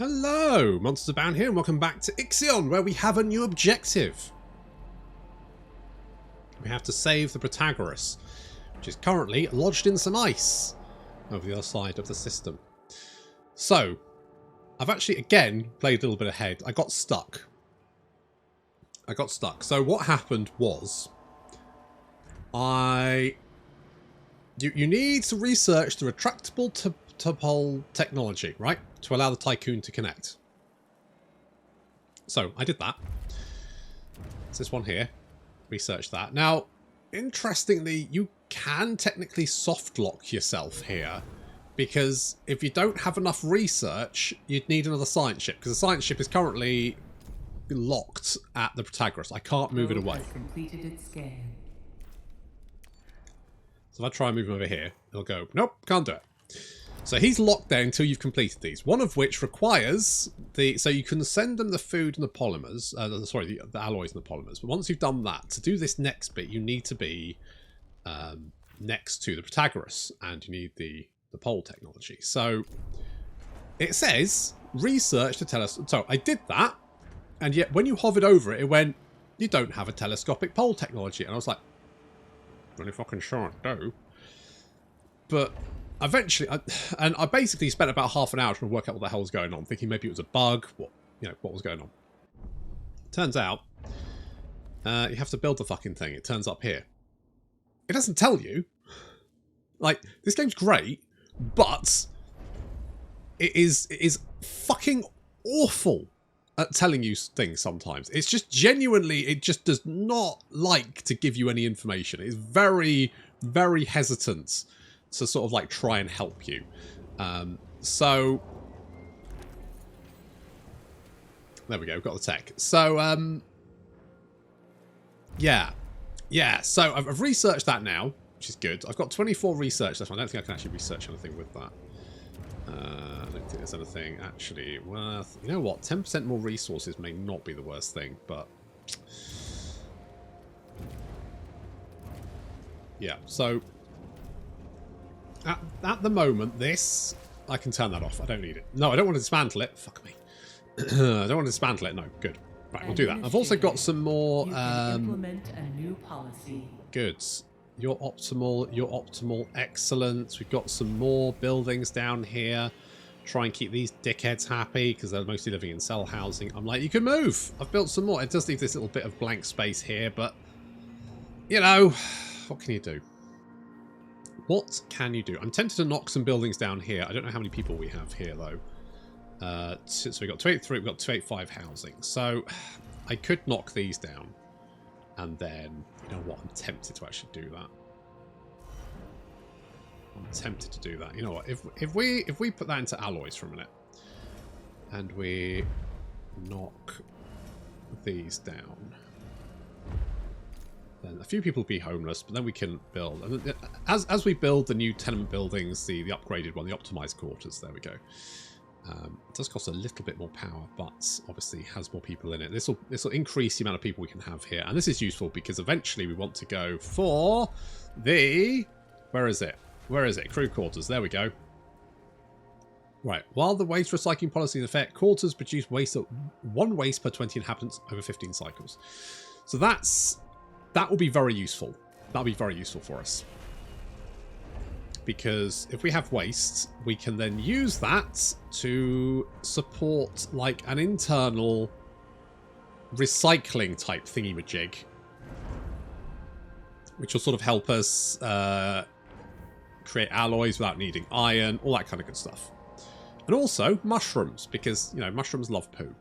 Hello, Monsters Abound here, and welcome back to Ixion, where we have a new objective. We have to save the Protagoras, which is currently lodged in some ice over the other side of the system. So, I've actually, again, played a little bit ahead. I got stuck. So what happened was, you need to research the retractable topol technology, right? To allow the Tycoon to connect. So, I did that. It's this one here. Research that. Now, interestingly, you can technically soft lock yourself here. Because if you don't have enough research, you'd need another science ship. Because the science ship is currently locked at the Protagoras. I can't move it away. Completed its scan. So if I try and move him over here, he'll go, nope, can't do it. So he's locked there until you've completed these. One of which requires so you can send them the food and the polymers, the alloys and the polymers. But once you've done that, to do this next bit, you need to be next to the Protagoras, and you need the pole technology. So it says research to tell us. So I did that, and yet when you hovered over it, it went, you don't have a telescopic pole technology, and I was like, really fucking sure I do. But eventually, I basically spent about half an hour trying to work out what the hell was going on, thinking maybe it was a bug, what was going on. Turns out, you have to build the fucking thing. It turns up here. It doesn't tell you. Like, this game's great, but it is fucking awful at telling you things sometimes. It's just genuinely, it just does not like to give you any information. It's very, very hesitant to sort of like try and help you. So there we go, we've got the tech. So yeah, so I've researched that now, which is good. I've got 24 research left. I don't think I can actually research anything with that. I don't think there's anything actually worth, you know what, 10% more resources may not be the worst thing, but yeah, so at the moment, this, I can turn that off. I don't need it. No, I don't want to dismantle it. Fuck me. I don't want to dismantle it. No, good. Right, we'll do that. I've also got some more... implement a new policy. Goods. You're optimal. Excellent. We've got some more buildings down here. Try and keep these dickheads happy, because they're mostly living in cell housing. I'm like, you can move. I've built some more. It does leave this little bit of blank space here, but... You know, what can you do? What can you do? I'm tempted to knock some buildings down here. I don't know how many people we have here, though. So we've got 283, we've got 285 housing. So I could knock these down. And then, you know what? I'm tempted to actually do that. I'm tempted to do that. You know what? If we put that into alloys for a minute. And we knock these down. Then a few people will be homeless, but then we can build. And as we build the new tenement buildings, the upgraded one, the optimized quarters, there we go. It does cost a little bit more power, but obviously has more people in it. This will increase the amount of people we can have here, and this is useful because eventually we want to go for the where is it? Crew quarters. There we go. Right. While the waste recycling policy is in effect, quarters produce one waste per 20 inhabitants over 15 cycles. So that will be very useful. That'll be very useful for us. Because if we have waste, we can then use that to support like an internal recycling type thingy-majig. Which will sort of help us create alloys without needing iron, all that kind of good stuff. And also mushrooms, because, you know, mushrooms love poo.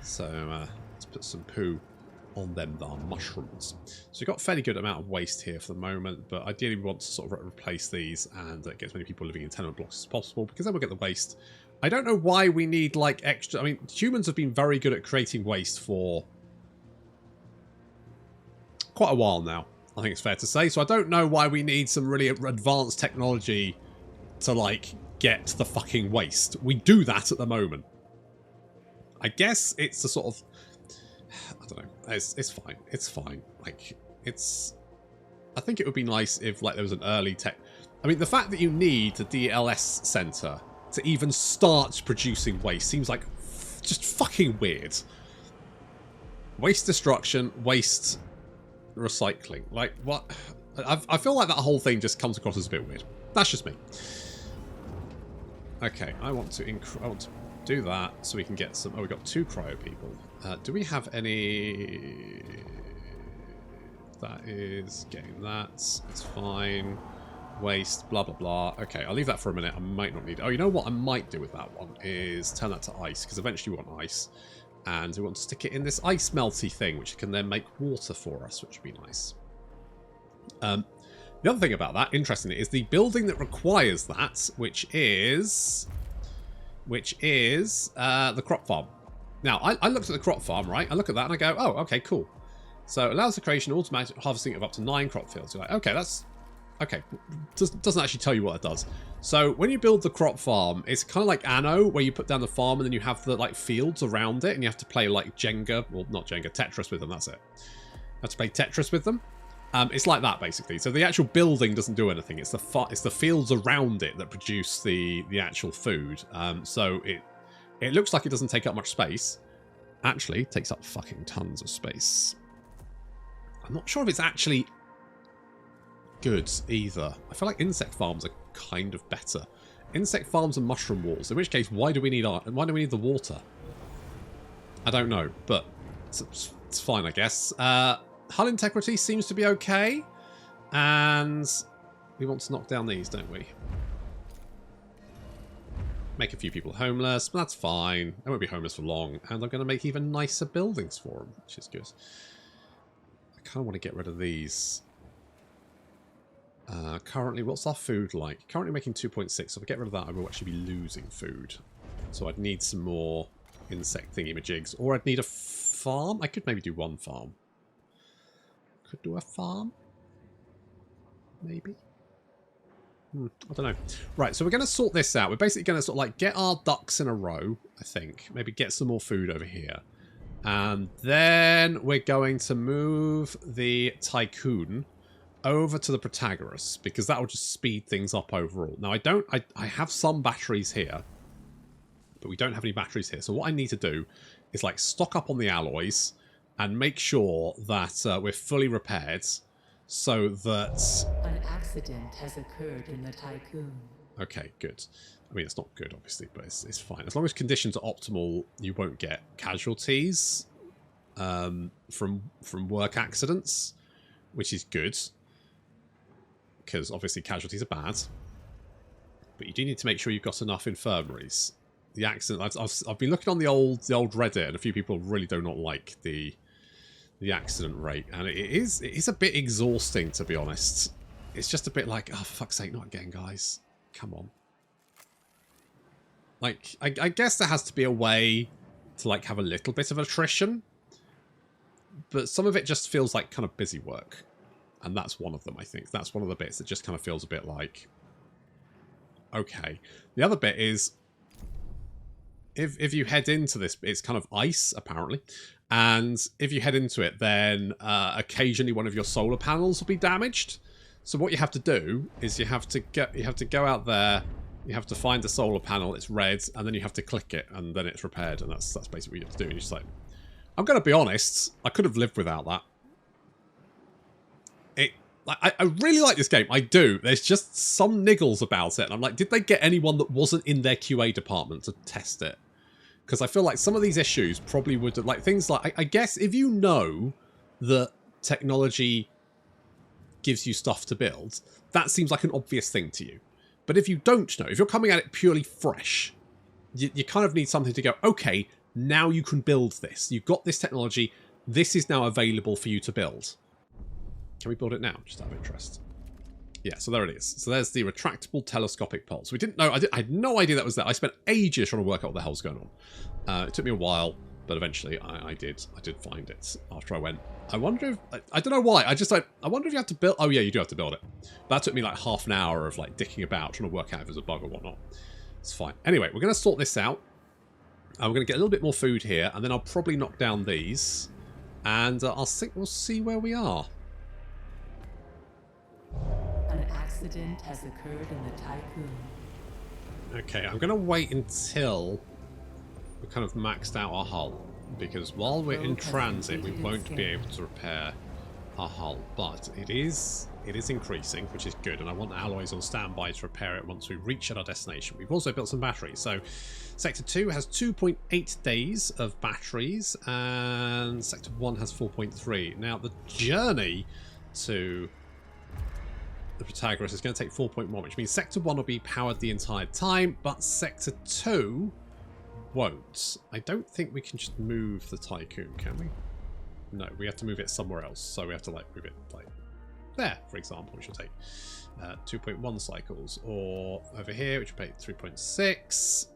So let's put some poo on them, the mushrooms. So we've got a fairly good amount of waste here for the moment, but ideally we want to sort of replace these and get as many people living in tenement blocks as possible, because then we'll get the waste. I don't know why we need like extra. I mean, humans have been very good at creating waste for quite a while now, I think it's fair to say. So I don't know why we need some really advanced technology to like get the fucking waste. We do that at the moment. I guess it's the sort of, I don't know. It's fine. It's fine. Like, it's... I think it would be nice if, like, there was an early tech... I mean, the fact that you need the DLS center to even start producing waste seems like just fucking weird. Waste destruction, waste recycling. Like, what? I feel like that whole thing just comes across as a bit weird. That's just me. Okay, I want to do that so we can get some... Oh, we've got 2 cryo people. Do we have any... That is getting that. It's fine. Waste, blah, blah, blah. Okay, I'll leave that for a minute. I might not need it. Oh, you know what I might do with that one is turn that to ice, because eventually we want ice. And we want to stick it in this ice melty thing, which can then make water for us, which would be nice. The other thing about that, interestingly, is the building that requires that, which is the crop farm. Now, I looked at the crop farm, right? I look at that and I go, oh, okay, cool. So it allows the creation of automatic harvesting of up to 9 crop fields. You're like, okay, that's... Okay, doesn't actually tell you what it does. So when you build the crop farm, it's kind of like Anno, where you put down the farm and then you have the like fields around it, and you have to play like Jenga, well, not Jenga, Tetris with them. That's it. You have to play Tetris with them. It's like that basically. So the actual building doesn't do anything. It's the fields around it that produce the actual food. So it looks like it doesn't take up much space. Actually, it takes up fucking tons of space. I'm not sure if it's actually good either. I feel like insect farms are kind of better. Insect farms and mushroom walls. In which case, why do we need the water? I don't know, but it's fine, I guess. Hull integrity seems to be okay, and we want to knock down these, don't we? Make a few people homeless, but that's fine. They won't be homeless for long, and I'm going to make even nicer buildings for them, which is good. I kind of want to get rid of these. Currently, what's our food like? Currently making 2.6, so if I get rid of that, I will actually be losing food. So I'd need some more insect thingy-majigs, or I'd need a farm. I could maybe do 1 farm. Could do a farm? Maybe? I don't know. Right, so we're going to sort this out. We're basically going to sort of like get our ducks in a row, I think. Maybe get some more food over here. And then we're going to move the Tycoon over to the Protagoras, because that will just speed things up overall. Now, I have some batteries here, but we don't have any batteries here. So what I need to do is like stock up on the alloys and make sure that we're fully repaired so that... An accident has occurred in the Tycoon. Okay, good. I mean, it's not good, obviously, but it's fine. As long as conditions are optimal, you won't get casualties from work accidents, which is good. Because obviously casualties are bad. But you do need to make sure you've got enough infirmaries. The accident... I've been looking on the old Reddit, and a few people really do not like the accident rate. And it is a bit exhausting, to be honest. It's just a bit like, oh, for fuck's sake, not again, guys. Come on. Like, I guess there has to be a way to, like, have a little bit of attrition. But some of it just feels like kind of busy work. And that's one of them, I think. That's one of the bits that just kind of feels a bit like... Okay. The other bit is... If you head into this, it's kind of ice, apparently. And if you head into it, then occasionally one of your solar panels will be damaged. So what you have to do is you have to go out there, you have to find the solar panel, it's red, and then you have to click it, and then it's repaired, and that's basically what you have to do. And you're just like... I'm going to be honest, I could have lived without that. I really like this game. I do. There's just some niggles about it. And I'm like, did they get anyone that wasn't in their QA department to test it? Because I feel like some of these issues probably would... Like, things like... I guess if you know that technology gives you stuff to build, that seems like an obvious thing to you. But if you don't know, if you're coming at it purely fresh, you kind of need something to go, okay, now you can build this. You've got this technology. This is now available for you to build. Can we build it now? Just out of interest. Yeah, so there it is. So there's the retractable telescopic pulse. We didn't know. I had no idea that was there. I spent ages trying to work out what the hell's going on. It took me a while, but eventually I did find it after I went. I wonder if... I don't know why. I wonder if you have to build... Oh, yeah, you do have to build it. That took me like half an hour of like dicking about, trying to work out if there's a bug or whatnot. It's fine. Anyway, we're going to sort this out. We're going to get a little bit more food here, and then I'll probably knock down these. And I think we'll see where we are. An accident has occurred in the Tycoon. Okay, I'm going to wait until we're kind of maxed out our hull. Because while we're in transit, we won't be able to repair our hull. But it is increasing, which is good. And I want alloys on standby to repair it once we reach our destination. We've also built some batteries. So Sector 2 has 2.8 days of batteries. And Sector 1 has 4.3. Now, the journey to the Protagoras is going to take 4.1, which means Sector 1 will be powered the entire time. But Sector 2... won't. I don't think we can just move the Tycoon, can we? No, we have to move it somewhere else. So we have to like move it like there, for example, which will take 2.1 cycles. Or over here, which will take 3.6.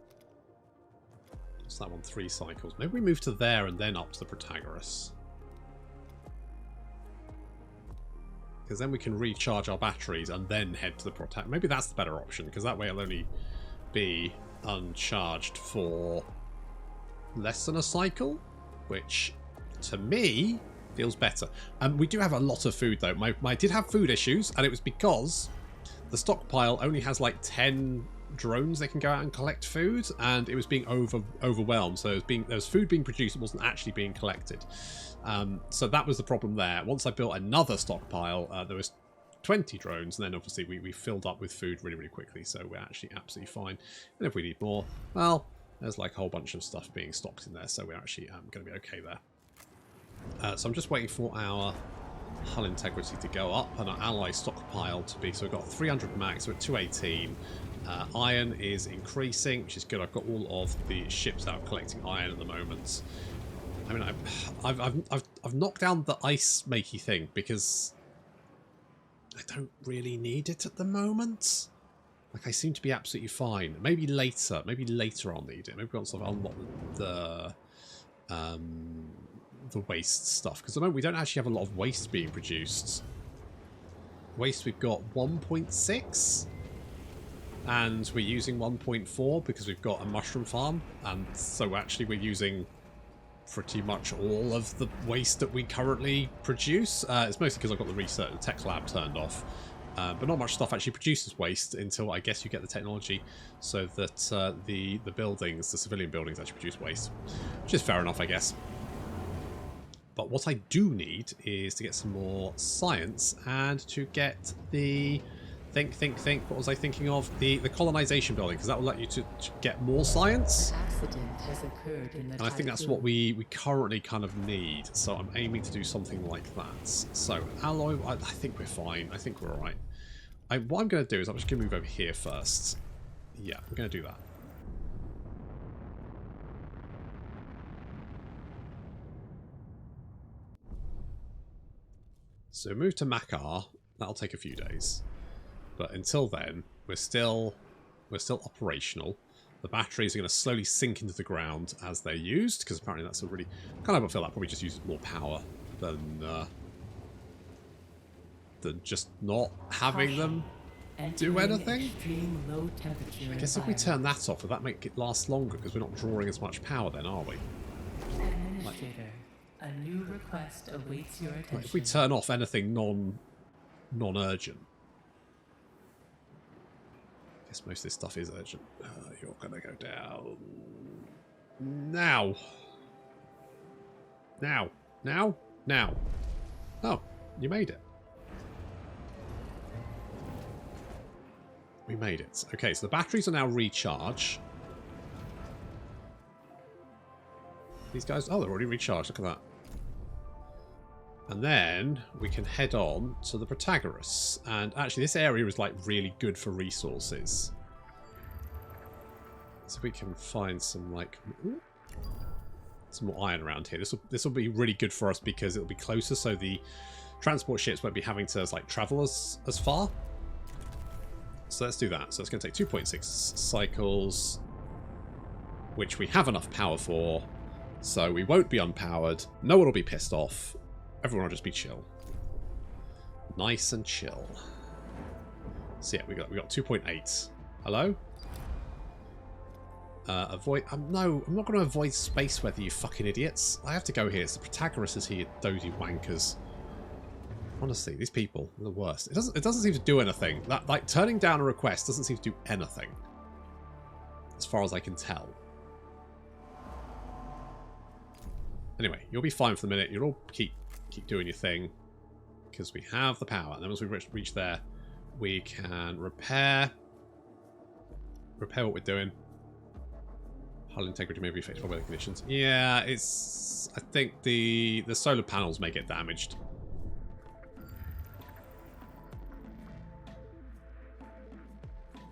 What's that one? 3 cycles. Maybe we move to there and then up to the Protagoras. Because then we can recharge our batteries and then head to the Protagoras. Maybe that's the better option, because that way it'll only be uncharged for less than a cycle, which to me feels better. We do have a lot of food though. I did have food issues, and it was because the stockpile only has like 10 drones that can go out and collect food, and it was being overwhelmed. So there was food being produced, it wasn't actually being collected. So that was the problem there. Once I built another stockpile, there was 20 drones, and then obviously we filled up with food really, really quickly, so we're actually absolutely fine. And if we need more, well, there's like a whole bunch of stuff being stocked in there, so we're actually going to be okay there. So I'm just waiting for our hull integrity to go up and our ally stockpile to be, so we've got 300 max, we're at 218. Iron is increasing, which is good. I've got all of the ships out collecting iron at the moment. I mean, I've knocked down the ice makey thing because I don't really need it at the moment. Like, I seem to be absolutely fine. Maybe later I'll need it. Maybe once I've unlocked the waste stuff. Because at the moment we don't actually have a lot of waste being produced. Waste, we've got 1.6. And we're using 1.4 because we've got a mushroom farm. And so actually we're using pretty much all of the waste that we currently produce. It's mostly because I've got the research, the tech lab turned off. But not much stuff actually produces waste until I guess you get the technology so that the buildings, the civilian buildings, actually produce waste. Which is fair enough, I guess. But what I do need is to get some more science and to get the... Think. What was I thinking of? The colonization building, because that will let you to get more science. An accident has occurred in the And I think that's what we currently kind of need. So I'm aiming to do something like that. So alloy, I think we're fine. I think we're alright. What I'm going to do is I'm just going to move over here first. Yeah, I'm going to do that. So move to Makar. That'll take a few days. But until then, we're still operational. The batteries are going to slowly sink into the ground as they're used, because apparently that's a really... kind of feel that probably just uses more power than just not having them do anything. I guess if we turn that off, would that make it last longer? Because we're not drawing as much power then, are we? Administrator, a new request awaits your attention. If we turn off anything non-urgent. I guess most of this stuff is urgent. You're gonna go down now. Now. Oh, you made it. We made it. Okay, so the batteries are now recharged. These guys, oh, they're already recharged. Look at that. And then we can head on to the Protagoras. And actually this area is like really good for resources. So we can find some like some more iron around here. This will be really good for us because it'll be closer, so the transport ships won't be having to like travel as far. So let's do that. So it's going to take 2.6 cycles, which we have enough power for. So we won't be unpowered. No one will be pissed off. Everyone will just be chill. Nice and chill. So yeah, we got 2.8. Hello? Avoid... no, I'm not going to avoid space weather, you fucking idiots. I have to go here. It's the Protagoras is here, dozy wankers. Honestly, these people are the worst. It doesn't seem to do anything. That, like, turning down a request doesn't seem to do anything. as far as I can tell. Anyway, you'll be fine for the minute. You'll all keep doing your thing because we have the power. And then once we reach there, we can repair what we're doing. Hull integrity may be affected by weather conditions. Yeah, it's... I think the solar panels may get damaged.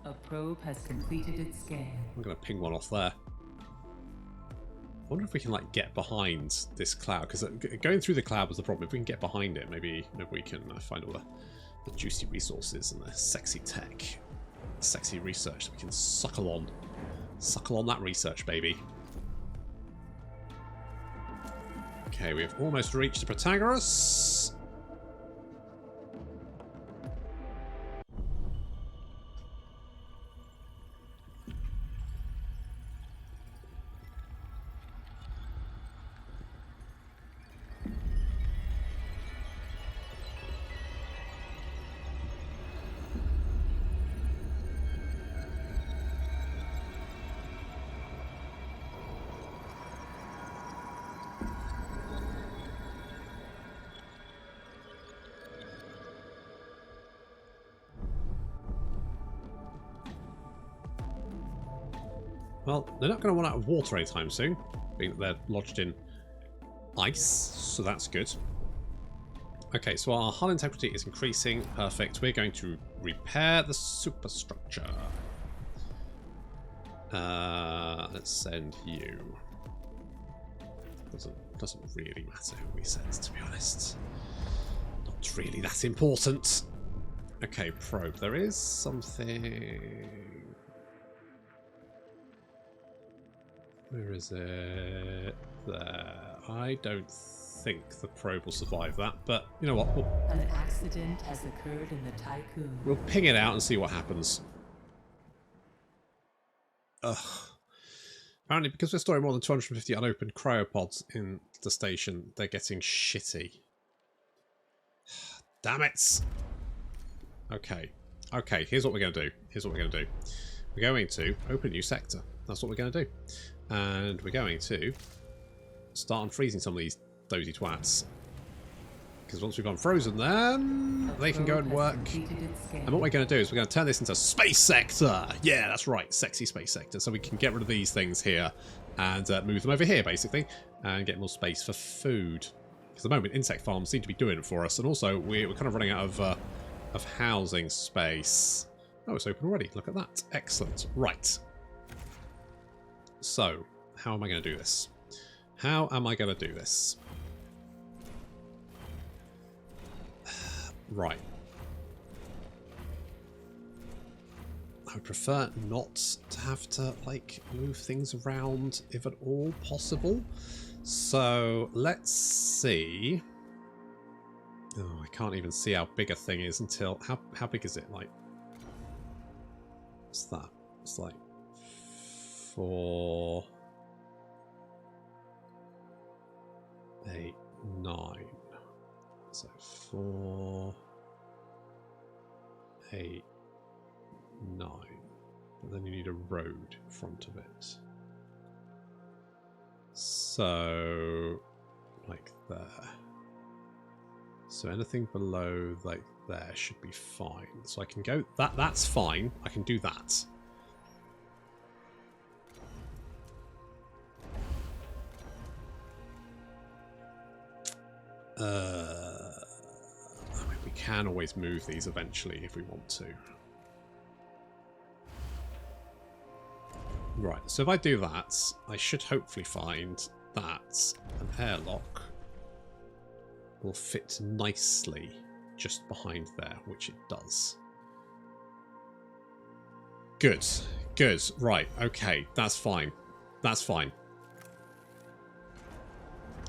A probe has completed its scan. I'm going to ping one off there. I wonder if we can like get behind this cloud, because going through the cloud was the problem. If we can get behind it, maybe we can find all the juicy resources and the sexy tech, sexy research that we can suckle on that research, baby. Okay, we've almost reached the Protagoras. Well, they're not going to run out of water anytime soon, being that they're lodged in ice, so that's good. Okay, so our hull integrity is increasing. Perfect. We're going to repair the superstructure. Let's send you. Doesn't really matter who we send, to be honest. Not really that important. Okay, probe. There is something. Where is it? There. I don't think the probe will survive that, but you know what? An accident has occurred in the Tycoon. We'll ping it out and see what happens. Ugh. Apparently, because we're storing more than 250 unopened cryopods in the station, they're getting shitty. Damn it! Okay. Okay, here's what we're going to do. We're going to open a new sector. That's what we're going to do. And we're going to start unfreezing some of these dozy twats. Because once we've unfrozen them, they can go and work. And what we're going to do is we're going to turn this into space sector. Yeah, that's right. Sexy space sector. So we can get rid of these things here and move them over here, basically. And get more space for food. Because at the moment, insect farms seem to be doing it for us. And also, we're kind of running out of housing space. Oh, it's open already. Look at that. Excellent. Right. So, how am I going to do this? Right. I would prefer not to have to, like, move things around if at all possible. So, let's see. Oh, I can't even see how big a thing is until... How big is it? Like... What's that? It's like... 4... 8, 9. So 4, 8, 9. But then you need a road in front of it. So, like there. So anything below like there should be fine. So I can go, that's fine. I can do that. I mean, we can always move these eventually if we want to. Right, so if I do that, I should hopefully find that an airlock will fit nicely just behind there, which it does. Good, good, right, okay, that's fine. That's fine.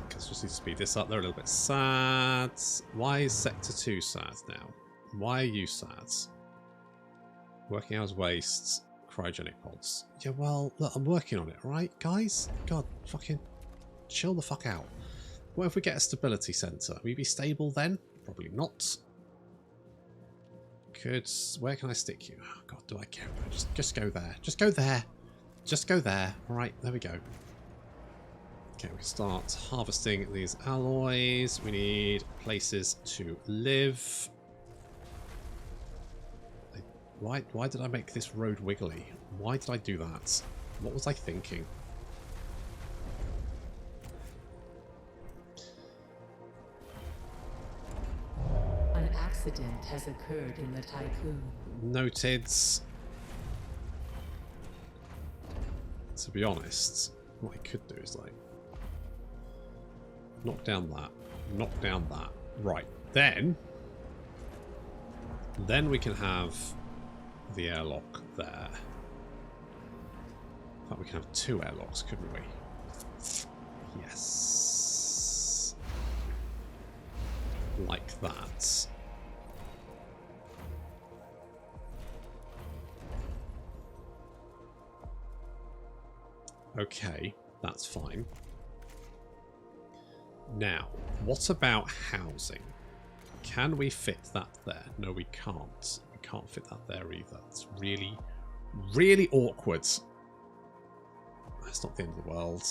Just need to speed this up. They're a little bit sad. Why is Sector 2 sad now? Why are you sad? Working hours waste. Cryogenic pods. Yeah, well, look, I'm working on it, right, guys? God, fucking chill the fuck out. What if we get a stability center? Will you be stable then? Probably not. Where can I stick you? Oh, God, do I care? Just go there. Just go there. Just go there. Alright, there we go. Okay, we can start harvesting these alloys. We need places to live. Why did I make this road wiggly? Why did I do that? What was I thinking? An accident has occurred in the tycoon. Noted. To be honest, what I could do is like knock down that, knock down that. Right, then we can have the airlock there. In fact, we can have 2 airlocks, couldn't we? Yes. Like that. Okay, that's fine. Now, what about housing? Can we fit that there? No, we can't. We can't fit that there either. It's really, really awkward. That's not the end of the world.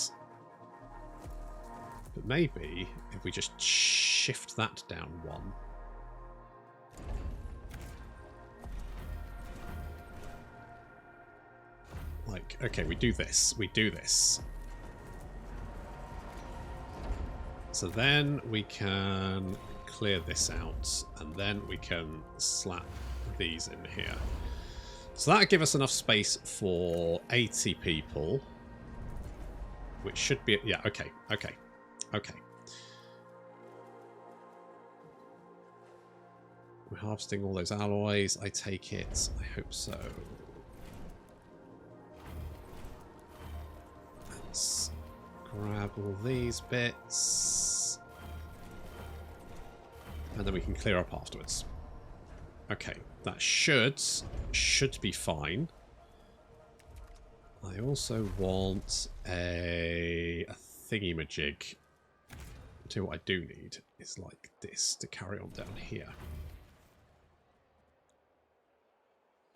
But maybe if we just shift that down 1. Like, okay, we do this. We do this. So then we can clear this out, and then we can slap these in here. So that'll give us enough space for 80 people. Which should be... Yeah, okay, okay, okay. We're harvesting all those alloys, I take it. I hope so. Let's grab all these bits. And then we can clear up afterwards. Okay, that should be fine. I also want a thingy-majig. I'll tell you what I do need is like this to carry on down here.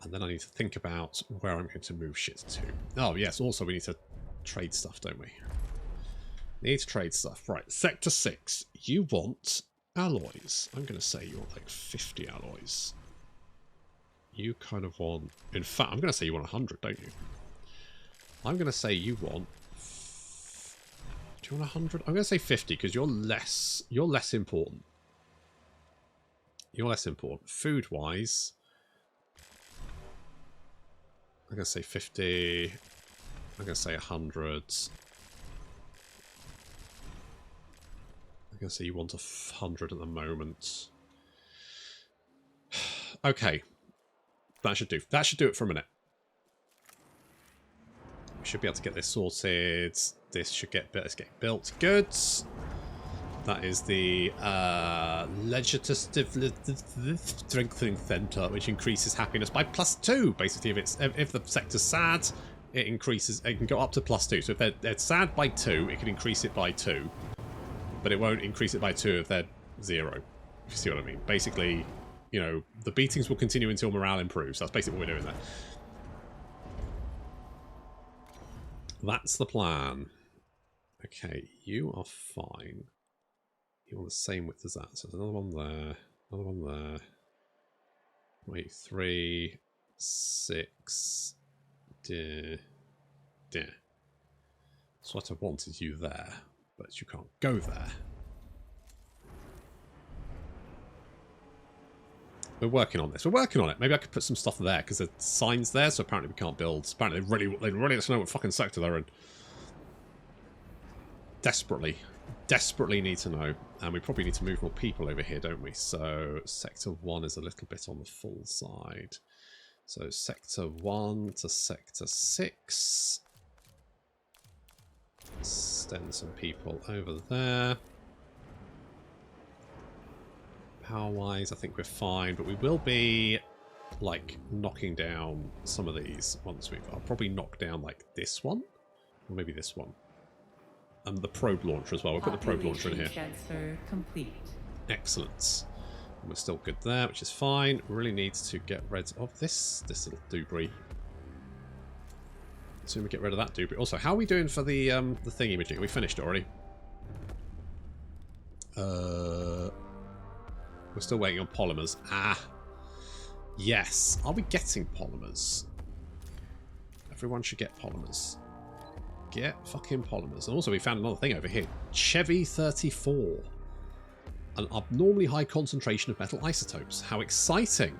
And then I need to think about where I'm going to move shit to. Oh, yes, also we need to trade stuff, don't we? Need to trade stuff. Right, Sector 6. You want alloys. I'm going to say you want like 50 alloys. You kind of want... In fact, I'm going to say you want 100, don't you? I'm going to say you want... Do you want 100? I'm going to say 50 because you're less important. You're less important. Food-wise... I'm going to say 50. I'm going to say 100. I'm going to say you want 100 at the moment. Okay. That should do. That should do it for a minute. We should be able to get this sorted. This should get built. Good. That is the legislative strengthening center, which increases happiness by +2. Basically, if the sector's sad, it increases. It can go up to +2. So if they're sad by 2, it can increase it by 2, but it won't increase it by 2 if they're 0. If you see what I mean? Basically, you know, the beatings will continue until morale improves. That's basically what we're doing there. That's the plan. Okay, you are fine. You want the same width as that. So there's another one there. Another one there. Wait, 3, 6. Dear. So what I want is you there, but you can't go there. We're working on this. We're working on it. Maybe I could put some stuff there because there's signs there. So apparently we can't build. Apparently they really let us know what fucking sector they're in. Desperately need to know. And we probably need to move more people over here, don't we? So Sector 1 is a little bit on the full side. So Sector 1 to Sector 6. Extend some people over there. Power-wise, I think we're fine. But we will be, like, knocking down some of these once we've... I'll probably knock down, like, this one. Or maybe this one. And the probe launcher as well. We'll put the probe launcher in here. Transfer complete. Excellent. And we're still good there, which is fine. We really need to get rid of this little debris. Soon we get rid of that dupe. Also, how are we doing for the thing imaging? Are we finished already? We're still waiting on polymers. Ah. Yes. Are we getting polymers? Everyone should get polymers. Get fucking polymers. And also we found another thing over here. Chevy 34. An abnormally high concentration of metal isotopes. How exciting.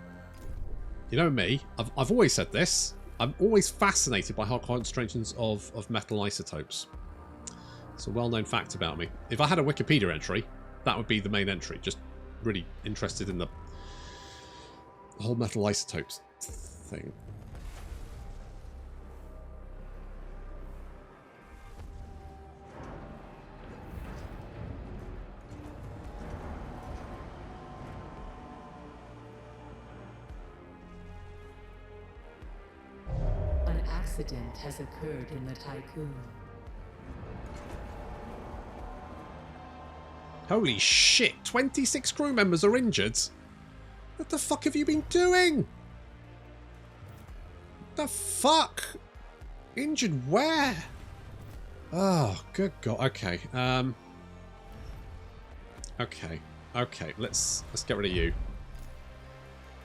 You know me. I've always said this. I'm always fascinated by high concentrations of metal isotopes. It's a well-known fact about me. If I had a Wikipedia entry, that would be the main entry. Just really interested in the whole metal isotopes thing. An accident has occurred in the Tycoon. Holy shit, 26 crew members are injured. What the fuck have you been doing? The fuck? Injured where? Oh, good god. Okay. Okay, let's get rid of you.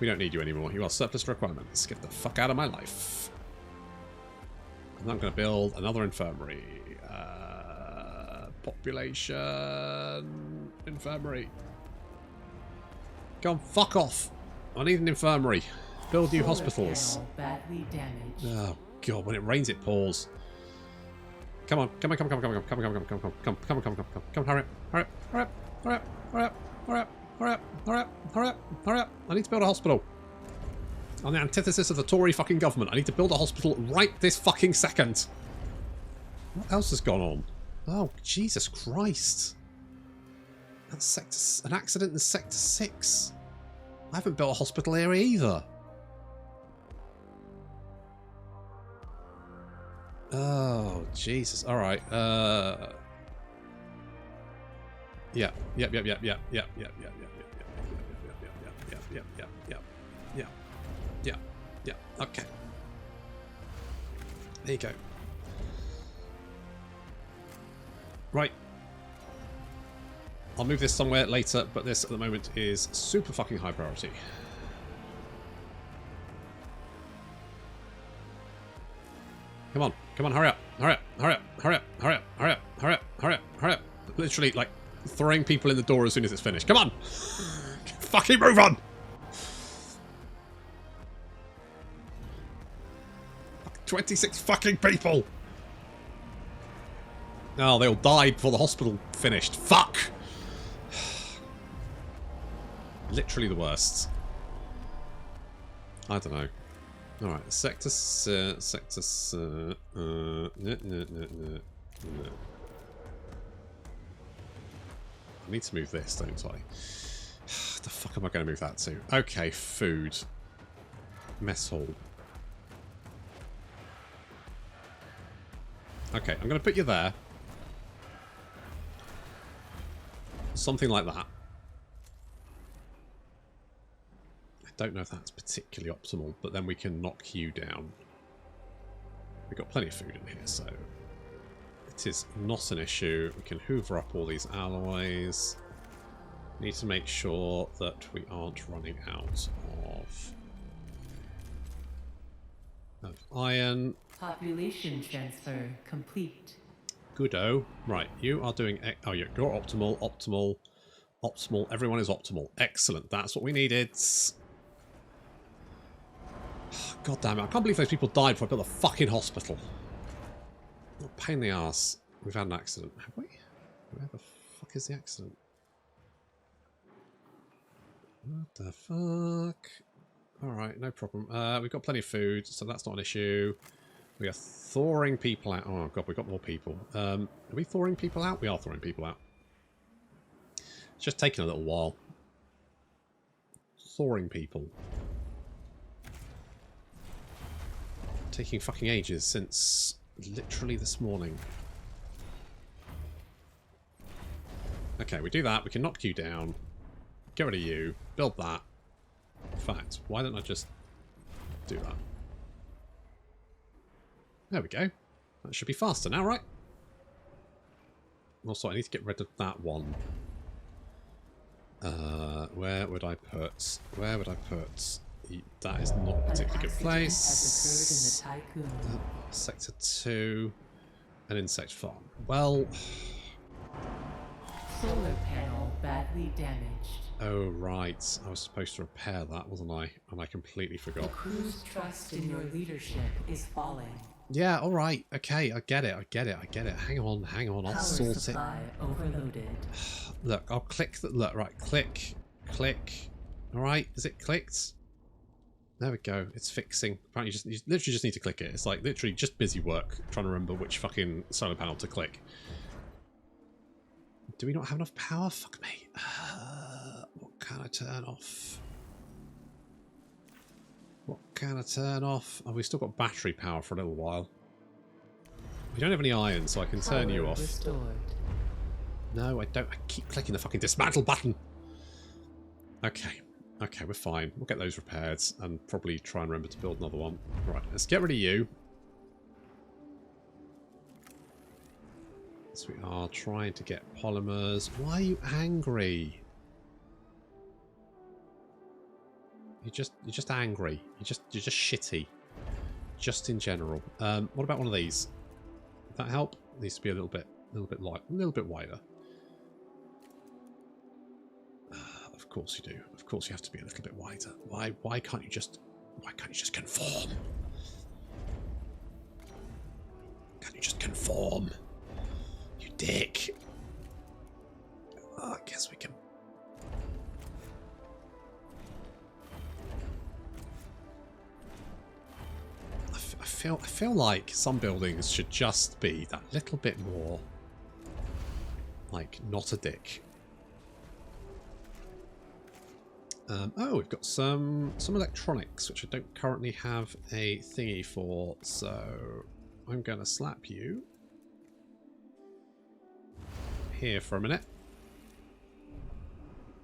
We don't need you anymore. You are surplus requirements. Get the fuck out of my life. And I'm going to build another infirmary. Population... Infirmary. Go on, fuck off. I need an infirmary. Build new hospitals. Badly damaged. Oh god, when it rains it pours. Come on, come, hurry up, hurry up. I need to build a hospital. I'm the antithesis of the Tory fucking government. I need to build a hospital right this fucking second. What else has gone on? Oh, Jesus Christ. That's sector... An accident in Sector 6. I haven't built a hospital here either. Oh, Jesus. Alright. Yeah. Okay. There you go. Right. I'll move this somewhere later, but this at the moment is super fucking high priority. Come on, hurry up, hurry up, hurry up, hurry up, hurry up, hurry up, hurry up, hurry up, hurry up. Literally, like, throwing people in the door as soon as it's finished. Come on! Fucking move on! 26 fucking people! Oh, they all died before the hospital finished. Fuck! Literally the worst. I don't know. Alright, sector... I need to move this, don't I? The fuck am I going to move that to? Okay, food. Mess hall. Okay, I'm going to put you there. Something like that. I don't know if that's particularly optimal, but then we can knock you down. We've got plenty of food in here, so it is not an issue. We can hoover up all these alloys. Need to make sure that we aren't running out of iron. Population transfer complete. Goodo. Right, you are doing... Oh, you're optimal, optimal, optimal. Everyone is optimal. Excellent. That's what we needed. God damn it. I can't believe those people died before I built a fucking hospital. What a pain in the arse. We've had an accident. Have we? Where the fuck is the accident? What the fuck? Alright, no problem. We've got plenty of food, so that's not an issue. We are thawing people out. Oh god, we've got more people. Are we thawing people out? We are thawing people out. It's just taking a little while. Thawing people. Taking fucking ages since literally this morning. Okay, we do that. We can knock you down. Get rid of you. Build that. In fact, why don't I just do that? There we go. That should be faster now, right? Also, I need to get rid of that one. Where would I put? Where would I put? That is not a particularly good place. Sector 2. An insect farm. Well... Solar panel badly damaged. Oh, right. I was supposed to repair that, wasn't I? And I completely forgot. The crew's trust in your leadership is falling. Yeah, alright. Okay, I get it. I get it. I get it. Hang on. Hang on. I'll Power sort it. supply overloaded. Look, I'll click the... Look, right. Click. Click. Alright. Is it clicked? There we go. It's fixing. Apparently you literally just need to click it. It's like literally just busy work trying to remember which fucking solar panel to click. Do we not have enough power? Fuck me. What can I turn off? What can I turn off? Oh, we've still got battery power for a little while. We don't have any iron, so I can turn you off. Restored. No, I don't. I keep clicking the fucking dismantle button. Okay. Okay, we're fine. We'll get those repaired and probably try and remember to build another one. Right, let's get rid of you. So we are trying to get polymers. Why are you angry? You're just angry. You're just shitty. Just in general. What about one of these? Would that help? It needs to be a little bit light, a little bit wider. Of course you do. Of course you have to be a little bit wider. Why can't you just conform? Can't you just conform? You dick. Oh, I guess we can. I feel like some buildings should just be that little bit more like not a dick. Oh, we've got some electronics, which I don't currently have a thingy for, so I'm going to slap you here for a minute.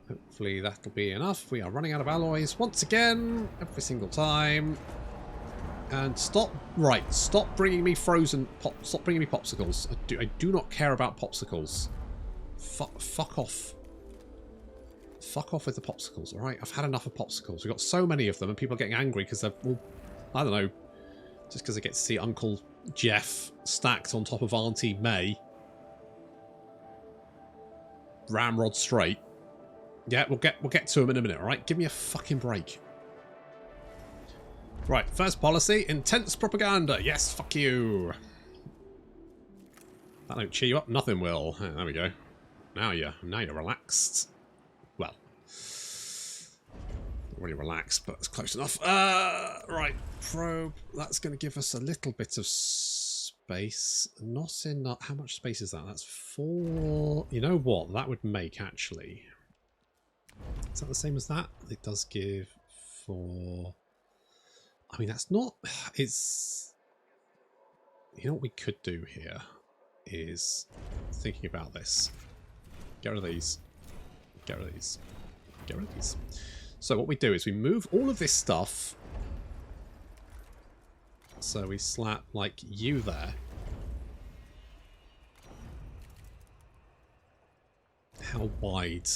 Hopefully that'll be enough. We are running out of alloys once again, every single time. And stop bringing me stop bringing me popsicles. I do not care about popsicles. Fuck off. Fuck off with the popsicles, alright? I've had enough of popsicles. We've got so many of them and people are getting angry because they're all, I don't know, just because they get to see Uncle Jeff stacked on top of Auntie May. Ramrod straight. Yeah, we'll get to them in a minute, alright? Give me a fucking break. Right, first policy, intense propaganda. Yes, fuck you. That don't cheer you up, nothing will. Oh, there we go. Now you're relaxed. Well, not really relaxed, but it's close enough. Right, probe. That's going to give us a little bit of space. Not enough. How much space is that? That's 4. You know what? That would make actually. Is that the same as that? It does give 4. I mean, that's not. It's. You know what we could do here is thinking about this. Get rid of these. Get rid of these. Get rid of these. So what we do is we move all of this stuff. So we slap, like, you there. How wide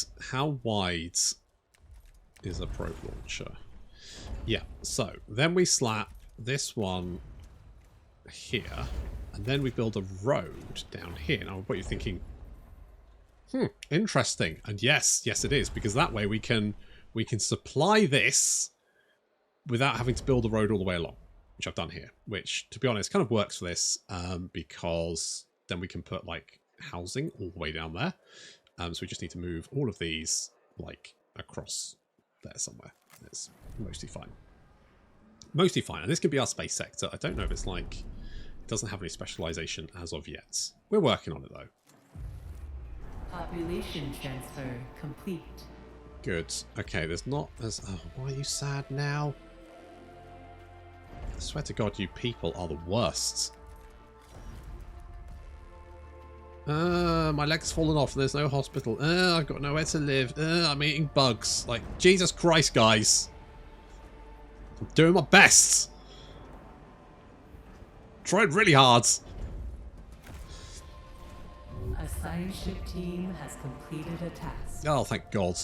is a probe launcher? Yeah, so then we slap this one here. And then we build a road down here. Now, what you're thinking... interesting. And yes it is, because that way we can supply this without having to build a road all the way along, which I've done here, which to be honest kind of works for this, because then we can put like housing all the way down there. So we just need to move all of these like across there somewhere. It's mostly fine. Mostly fine. And this could be our space sector. I don't know if it's like, it doesn't have any specialization as of yet. We're working on it though. Population transfer complete. Good. Okay, oh, why are you sad now? I swear to God, you people are the worst. My leg's fallen off and there's no hospital. I've got nowhere to live. I'm eating bugs. Like, Jesus Christ, guys. I'm doing my best. Tried really hard. A science ship team has completed a task. Oh, thank God.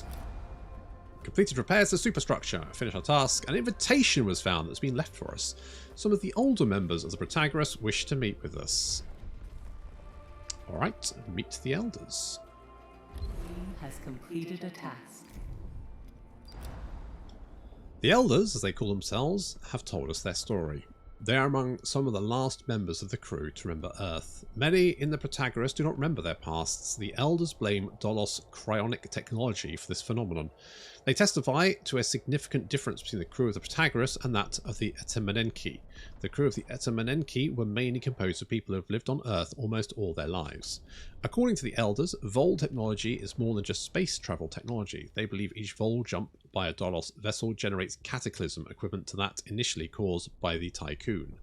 Completed repairs to superstructure. Finished our task. An invitation was found that's been left for us. Some of the older members of the Protagoras wish to meet with us. Alright, meet the elders. Team has completed a task. The elders, as they call themselves, have told us their story. They are among some of the last members of the crew to remember Earth. Many in the Protagoras do not remember their pasts. The elders blame Dolos cryonic technology for this phenomenon. They testify to a significant difference between the crew of the Protagoras and that of the Etemenenki. The crew of the Etemenenki were mainly composed of people who have lived on Earth almost all their lives. According to the elders, Vol technology is more than just space travel technology. They believe each Vol jump by a Dolos vessel generates cataclysm equivalent to that initially caused by the Tycoon.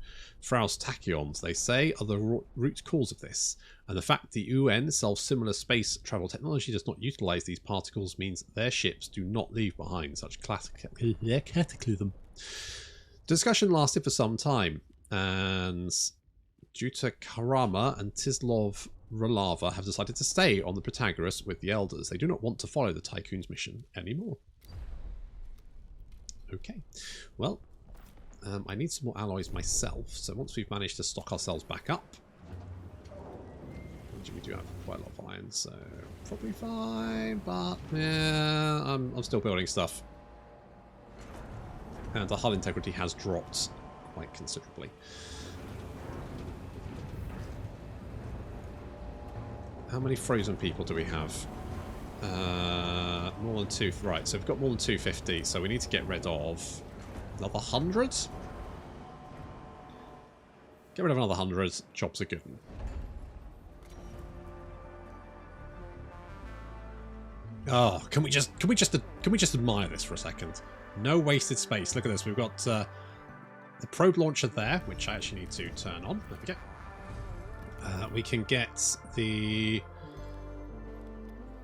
Fraus tachyons, they say, are the root cause of this, and the fact the UN self-similar space travel technology does not utilize these particles means their ships do not leave behind such cataclysm. Discussion lasted for some time, and due to Karama and Tislov Rolava have decided to stay on the Protagoras with the elders. They do not want to follow the Tycoon's mission anymore. Okay, well, I need some more alloys myself, so once we've managed to stock ourselves back up, we do have quite a lot of iron, so probably fine, but yeah, I'm still building stuff. And the hull integrity has dropped quite considerably. How many frozen people do we have? More than 2. Right, so we've got more than 250, so we need to get rid of another 100. Get rid of another 100. Jobs are good. Oh, can we just admire this for a second? No wasted space. Look at this. We've got the probe launcher there, which I actually need to turn on. There we go. We can get the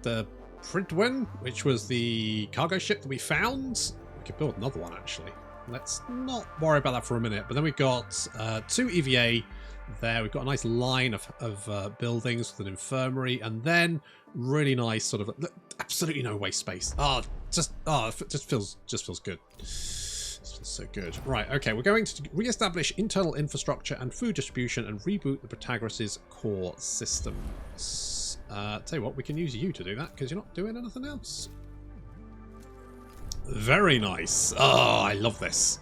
Pridwin, which was the cargo ship that we found. We could build another one, actually. Let's not worry about that for a minute. But then we've got 2 EVA there. We've got a nice line of buildings with an infirmary, and then really nice sort of absolutely no waste space. It just feels good. This feels so good. Right, okay, we're going to re-establish internal infrastructure and food distribution and reboot the Protagoras' core systems. Tell you what, we can use you to do that because you're not doing anything else. Very nice. Oh, I love this.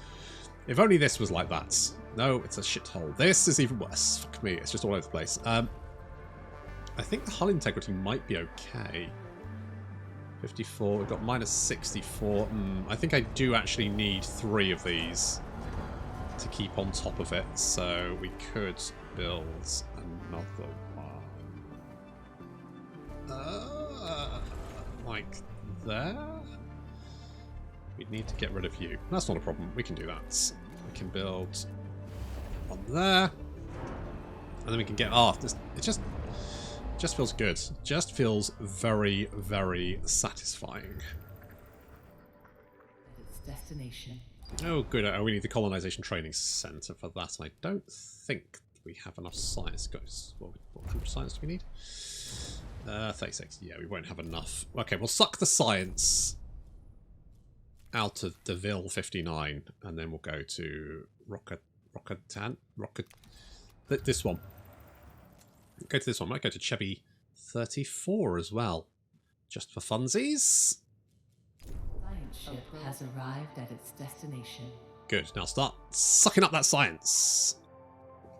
If only this was like that. No, it's a shithole. This is even worse. Fuck me, it's just all over the place. I think the hull integrity might be okay. 54, we've got minus 64. I think I do actually need 3 of these to keep on top of it, so we could build another one. Like there? We'd need to get rid of you. That's not a problem, we can do that. We can build one there. And then we can get... it just feels good. Just feels very, very satisfying. Its destination. Oh, good. We need the colonization training center for that. I don't think we have enough science. What kind of science do we need? 36. Yeah, we won't have enough. Okay, we'll suck the science out of Deville 59, and then we'll go to this one. Go to this one. Might go to Chevy 34 as well, just for funsies. Science ship has arrived at its destination. Good. Now start sucking up that science.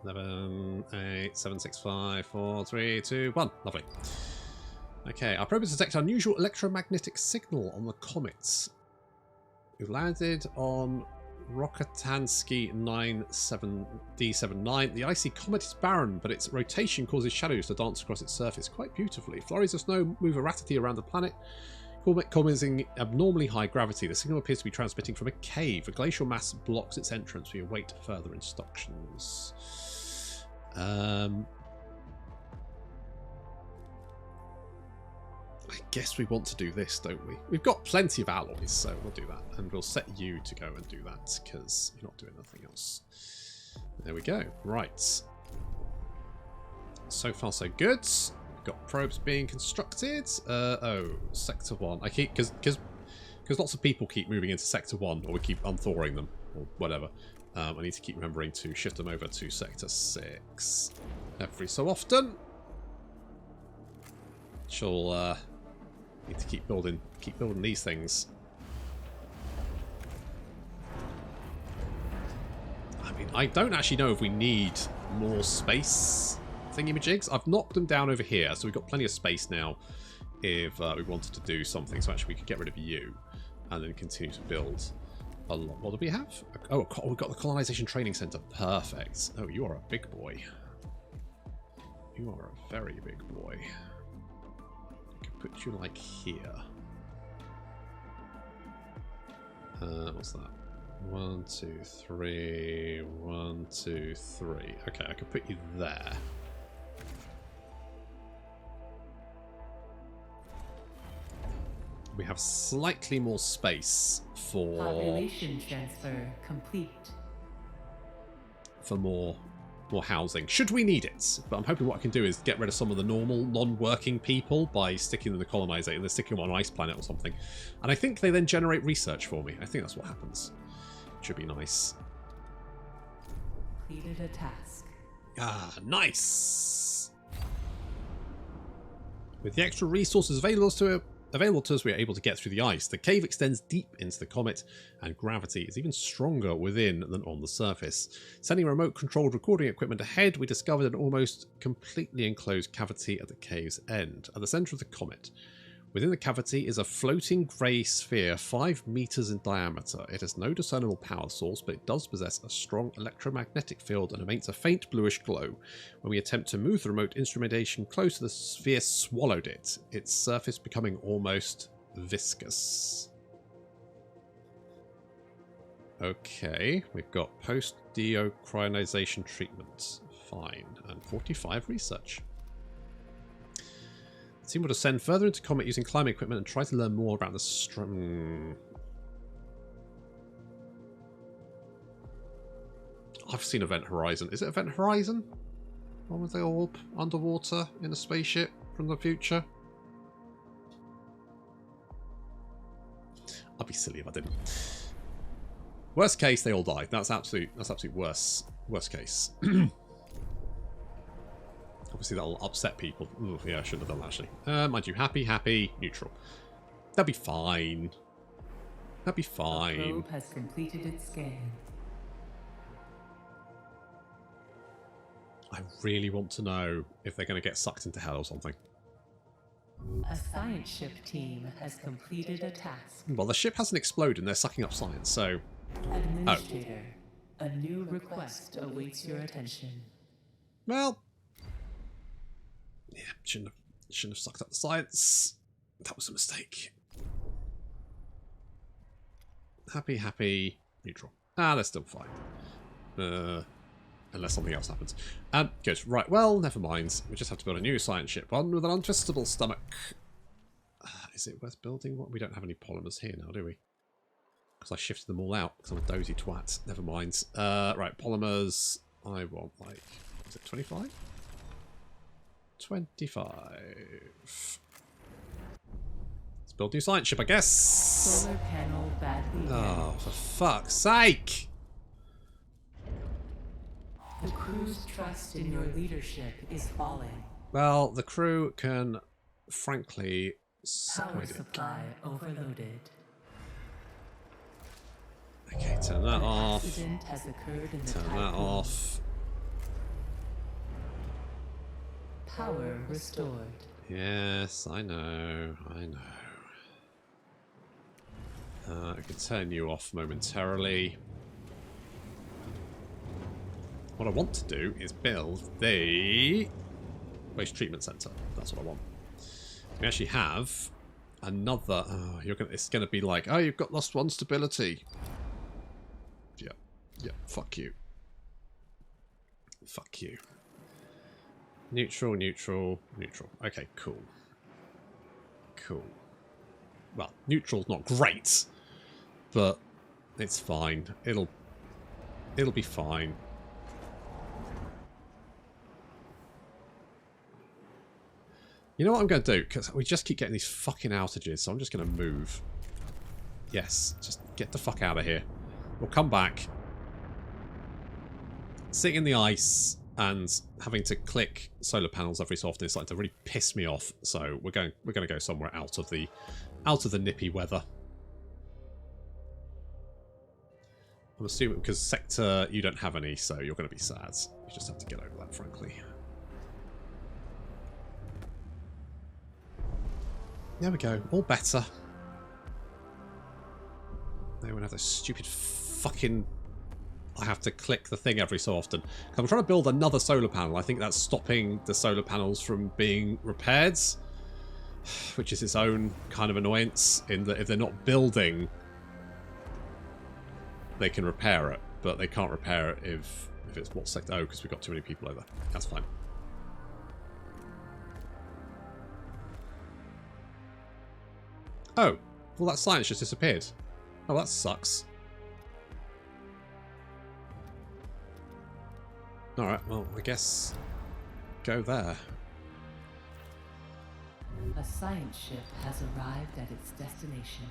11, 8, 7, 6, 5, 4, 3, 2, 1. Lovely. Okay, our probe has detected unusual electromagnetic signal on the comet. We've landed on Rokatansky 97D79. The icy comet is barren, but its rotation causes shadows to dance across its surface quite beautifully. Flurries of snow move erratically around the planet, causing abnormally high gravity. The signal appears to be transmitting from a cave. A glacial mass blocks its entrance. We await further instructions. I guess we want to do this, don't we? We've got plenty of alloys, so we'll do that. And we'll set you to go and do that, because you're not doing anything else. There we go. Right. So far, so good. We've got probes being constructed. Oh, Sector 1. I keep... Because lots of people keep moving into Sector 1, or we keep unthawing them, or whatever. I need to keep remembering to shift them over to Sector 6 every so often. She'll need to keep building these things. I mean, I don't actually know if we need more space thingamajigs. I've knocked them down over here, so we've got plenty of space now if we wanted to do something. So actually we could get rid of you and then continue to build a lot. What do we have? Oh, we've got the Colonization Training Center. Perfect. Oh, you are a big boy. You are a very big boy. I can put you like here. What's that? 1, 2, 3. 1, 2, 3. Okay, I could put you there. We have slightly more space for Population transfer complete. For more housing, should we need it. But I'm hoping what I can do is get rid of some of the normal non-working people by sticking them in the colonizer and then sticking them on an ice planet or something. And I think they then generate research for me. I think that's what happens. Should be nice. Completed a task. Ah, nice. With the extra resources available to us, we are able to get through the ice. The cave extends deep into the comet, and gravity is even stronger within than on the surface. Sending remote-controlled recording equipment ahead, we discovered an almost completely enclosed cavity at the cave's end, at the centre of the comet. Within the cavity is a floating grey sphere 5 meters in diameter. It has no discernible power source, but it does possess a strong electromagnetic field and emits a faint bluish glow. When we attempt to move the remote instrumentation close to the sphere, swallowed it, its surface becoming almost viscous. Okay, we've got post-deocryonisation treatment. Fine. And 45 research. The team will descend further into Comet using climbing equipment and try to learn more about the I've seen Event Horizon. Is it Event Horizon? One with the orb underwater in a spaceship from the future? I'd be silly if I didn't. Worst case, they all die. That's absolute worst case. Obviously, that'll upset people. Ooh, yeah, I should have done that, actually. Mind you, happy, neutral. That'll be fine. That'll be fine. The probe has completed its scan. I really want to know if they're going to get sucked into hell or something. A science ship team has completed a task. Well, the ship hasn't exploded and they're sucking up science, so... Administrator, a new request awaits your attention. Well... yeah, shouldn't have sucked up the science. That was a mistake. Happy, neutral. Ah, they're still fine. Unless something else happens. Good. Right, well, never mind. We just have to build a new science ship. One with an untwistable stomach. Is it worth building? What? We don't have any polymers here now, do we? Because I shifted them all out because I'm a dozy twat. Never mind. Right, polymers. I want, like... is it 25? 25. Let's build a new science ship, I guess. Solar panel badly Oh, for fuck's sake! The crew's trust in your leadership is falling. Well, the crew can, frankly, Power supply overloaded. Okay, turn that off. Accident has occurred in the Turn that typhoon. off. Power restored. Yes, I know. I can turn you off momentarily. What I want to do is build the waste treatment center. That's what I want. We actually have another... oh, it's going to be like, oh, you've got +1 stability. Yeah, fuck you. Fuck you. Neutral. Okay, cool. Well, neutral's not great, but it's fine. It'll be fine. You know what I'm going to do? Because we just keep getting these fucking outages, so I'm just going to move. Yes, just get the fuck out of here. We'll come back. Sitting in the ice and having to click solar panels every so often is starting to really piss me off. So we're going to go somewhere out of the nippy weather. I'm assuming because sector you don't have any, so you're going to be sad. You just have to get over that, frankly. There we go. All better. They won't have those stupid fucking... I have to click the thing every so often. I'm trying to build another solar panel. I think that's stopping the solar panels from being repaired, which is its own kind of annoyance in that if they're not building, they can repair it, but they can't repair it if it's what sector? Oh, because we've got too many people over. That's fine. Oh, well that science just disappeared. Oh, that sucks. Alright, well, I guess go there. A science ship has arrived at its destination.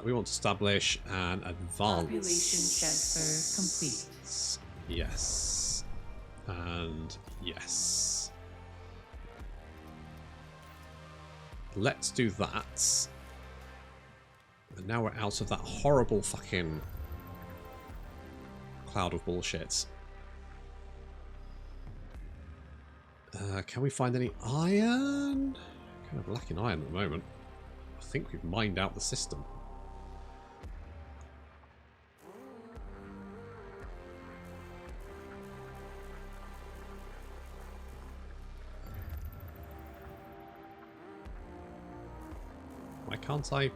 We want to establish an advance. Population transfer complete. Yes. And yes. Let's do that. And now we're out of that horrible fucking cloud of bullshit. Can we find any iron? Kind of lacking iron at the moment. I think we've mined out the system. Why can't I?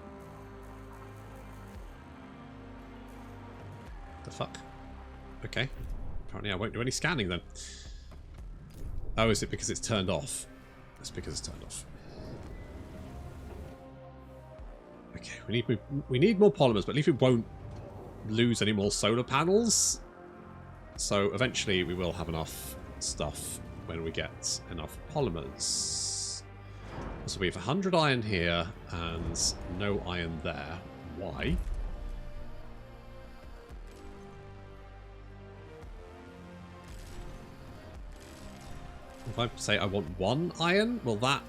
The fuck? Okay. Apparently I won't do any scanning then. Oh, is it because it's turned off? It's because it's turned off. Okay, we need more polymers, but at least we won't lose any more solar panels. So eventually we will have enough stuff when we get enough polymers. So we have 100 iron here and no iron there. Why? If I say I want 1 iron, will that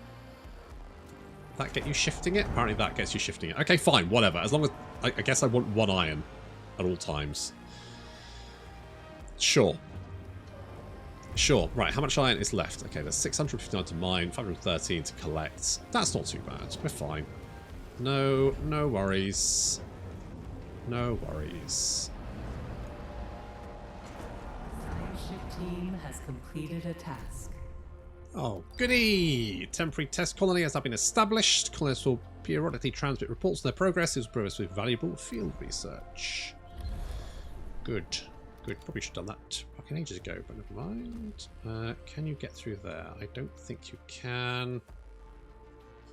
get you shifting it? Apparently that gets you shifting it. Okay, fine, whatever. As long as... I guess I want 1 iron at all times. Sure. Sure. Right, how much iron is left? Okay, there's 659 to mine, 513 to collect. That's not too bad. We're fine. No worries. No worries. Science ship team has completed a task. Oh, goody! Temporary test colony has now been established. Colonists will periodically transmit reports of their progress. It will provide us with valuable field research. Good. Good. Probably should have done that fucking ages ago, but never mind. Can you get through there? I don't think you can.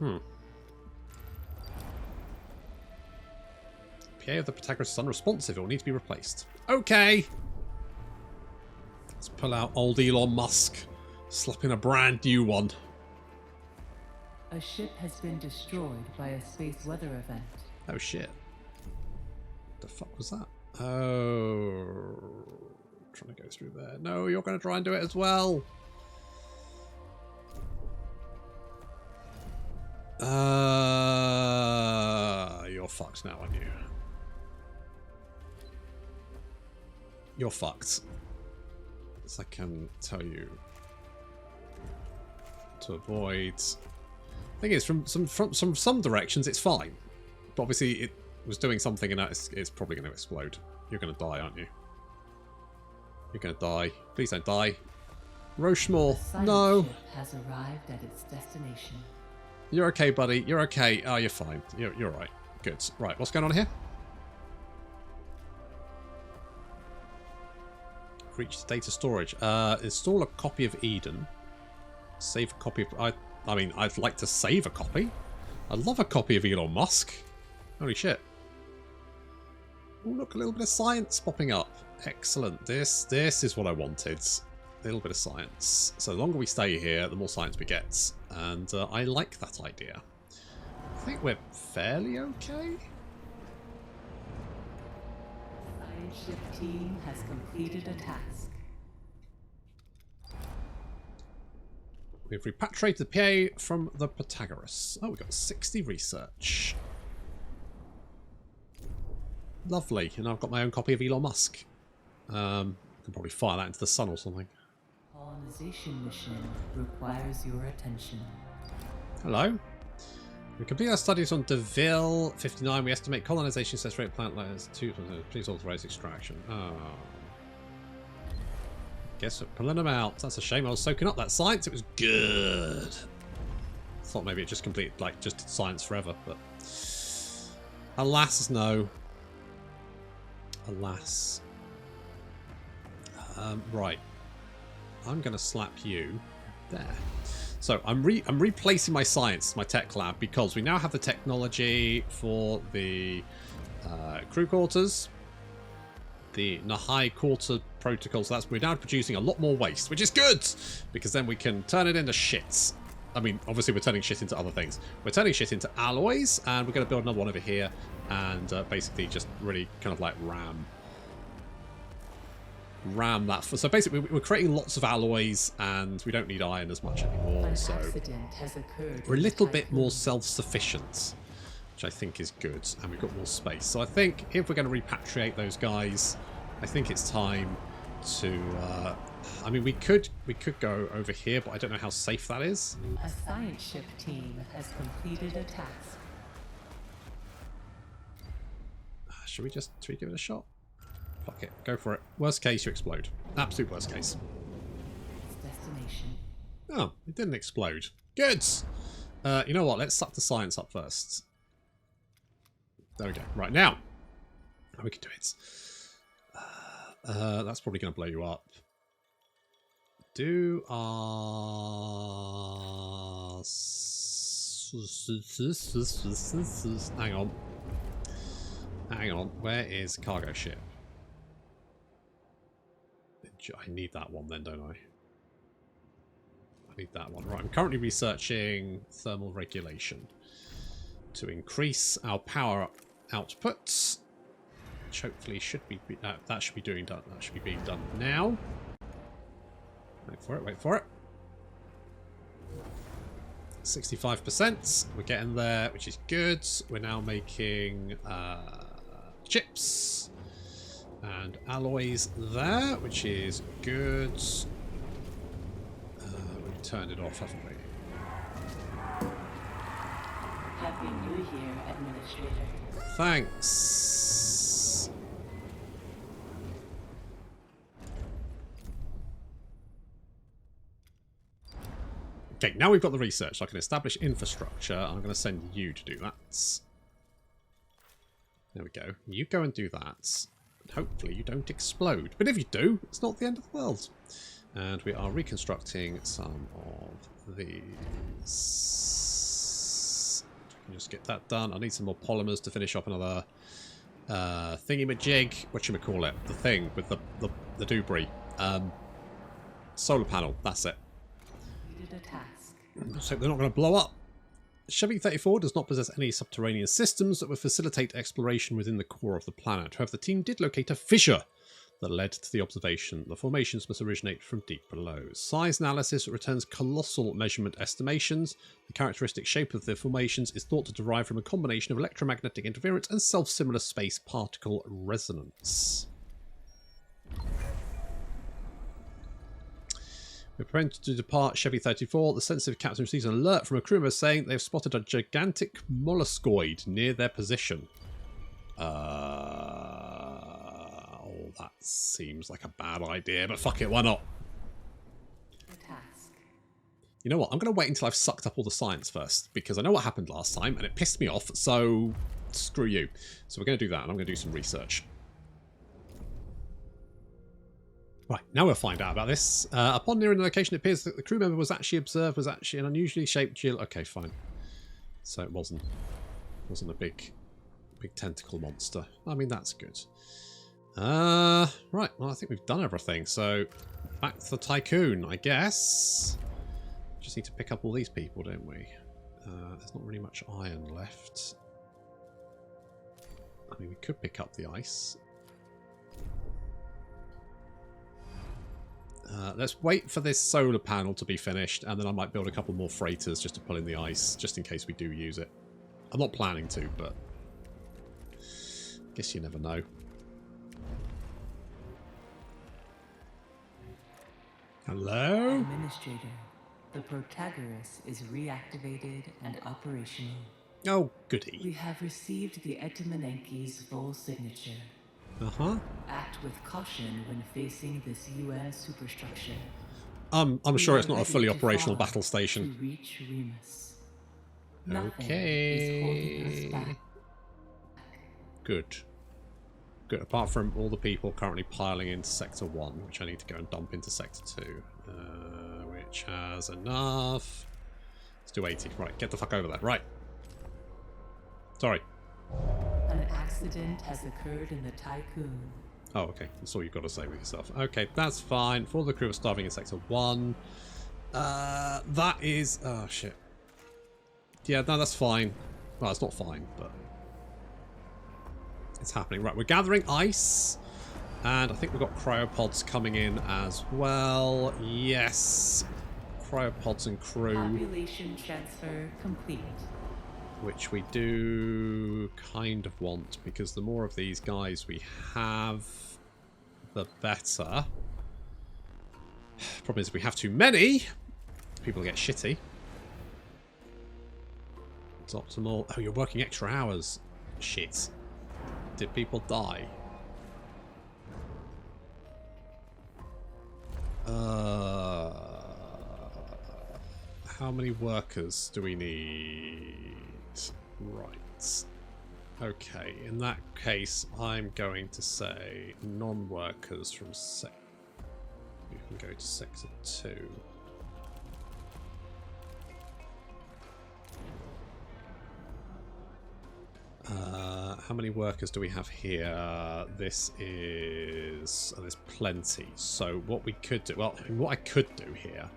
PA of the Protagoras is unresponsive. It will need to be replaced. Okay! Let's pull out old Elon Musk. Slap in a brand new one. A ship has been destroyed by a space weather event. Oh shit. What the fuck was that? Oh. Trying to go through there. No, you're going to try and do it as well. You're fucked now, aren't you? You're fucked. As I can tell you. To avoid... Thing is, from some directions it's fine. But obviously it was doing something and it's probably going to explode. You're going to die, aren't you? You're going to die. Please don't die. Rochemore, no! Ship has arrived at its destination. You're okay, buddy. You're okay. Oh, you're fine. You're right. Good. Right, what's going on here? Reach data storage. Install a copy of Eden. Save a copy of... I mean, I'd like to save a copy. I'd love a copy of Elon Musk. Holy shit. Oh, look, a little bit of science popping up. Excellent. This is what I wanted. A little bit of science. So the longer we stay here, the more science we get. And I like that idea. I think we're fairly okay. Science ship team has completed a task. We've repatriated the PA from the Protagoras. Oh, we've got 60 research. Lovely. And I've got my own copy of Elon Musk. I can probably fire that into the sun or something. Colonization mission requires your attention. Hello. We complete our studies on DeVille 59. We estimate colonization success rate plant layers 2. Please authorize extraction. Oh. Guess we're pulling them out. That's a shame. I was soaking up that science. It was good. Thought maybe it just completed, like, just science forever, but alas, no. Alas. Right. I'm going to slap you there. So I'm replacing my science, my tech lab, because we now have the technology for the crew quarters, the Nahai quarter protocol. So we're now producing a lot more waste, which is good, because then we can turn it into shits. I mean, obviously we're turning shit into other things. We're turning shit into alloys, and we're going to build another one over here, and basically just really kind of like ram that. So basically we're creating lots of alloys, and we don't need iron as much anymore. So we're a little bit more self-sufficient, which I think is good, and we've got more space. So I think if we're going to repatriate those guys, I think it's time to I mean, we could go over here, but I don't know how safe that is. A science ship team has completed a task. Should we give it a shot? Fuck it, go for it. Worst case, you explode. Absolute worst case. Its destination. Oh, it didn't explode. Good. You know what? Let's suck the science up first. There we go. Right now, we can do it. That's probably going to blow you up. Do our... Hang on. Hang on. Where is cargo ship? I need that one then, don't I? I need that one. Right, I'm currently researching thermal regulation to increase our power outputs, which hopefully should be that should be being done now. Wait for it, wait for it. 65%. We're getting there, which is good. We're now making chips and alloys there, which is good. We've turned it off, haven't we? Happy New Year, Administrator. Thanks. Okay, now we've got the research. I can establish infrastructure. I'm going to send you to do that. There we go. You go and do that. Hopefully you don't explode. But if you do, it's not the end of the world. And we are reconstructing some of these. I can just get that done. I need some more polymers to finish up another thingy-majig. Whatchamacallit? The thing with the debris. Solar panel. That's it. So they're not going to blow up. Chevy 34 does not possess any subterranean systems that would facilitate exploration within the core of the planet. However, the team did locate a fissure that led to the observation the formations must originate from deep below. Size analysis returns colossal measurement estimations. The characteristic shape of the formations is thought to derive from a combination of electromagnetic interference and self-similar space particle resonance. We're preparing to depart Chevy 34. The sensitive captain receives an alert from a crew member saying they've spotted a gigantic molluscoid near their position. Oh, that seems like a bad idea, but fuck it, why not? You know what? I'm going to wait until I've sucked up all the science first, because I know what happened last time, and it pissed me off, so screw you. So we're going to do that, and I'm going to do some research. Right, now we'll find out about this. Upon nearing the location, it appears that the crew member was actually observed was actually an unusually shaped gill. Okay, fine. So it wasn't a big tentacle monster. I mean, that's good. Right, well, I think we've done everything. So Back to the Tycoon, I guess. Just need to pick up all these people, don't we? There's not really much iron left. I mean, we could pick up the ice. Let's wait for this solar panel to be finished, and then I might build a couple more freighters just to pull in the ice, just in case we do use it. I'm not planning to, but I guess you never know. Hello? Administrator, the Protagoras is reactivated and operational. Oh, goody. We have received the Etimanenki's full signature. Uh-huh. Act with caution when facing this UN superstructure. I'm sure We it's are not a ready fully to operational follow battle station. To reach Remus. Nothing Okay. is holding us back. Good. Good. Apart from all the people currently piling into Sector 1, which I need to go and dump into Sector 2. Which has enough. Let's do 80. Right, get the fuck over there. Right. Sorry. An accident has occurred in the Tycoon. Oh, okay. That's all you've got to say with yourself. Okay, that's fine. For the crew are starving in Sector 1. That is... Oh, shit. Yeah, no, that's fine. Well, it's not fine, but... It's happening. Right, we're gathering ice. And I think we've got cryopods coming in as well. Yes. Cryopods and crew. Population transfer complete. Which we do kind of want, because the more of these guys we have, the better. Problem is, if we have too many, people get shitty. It's optimal. Oh, you're working extra hours. Shit. Did people die? How many workers do we need? Right. Okay, in that case, I'm going to say non-workers from You can go to Sector 2. How many workers do we have here? This is... Oh, there's plenty. So what we could do... Well, what I could do here...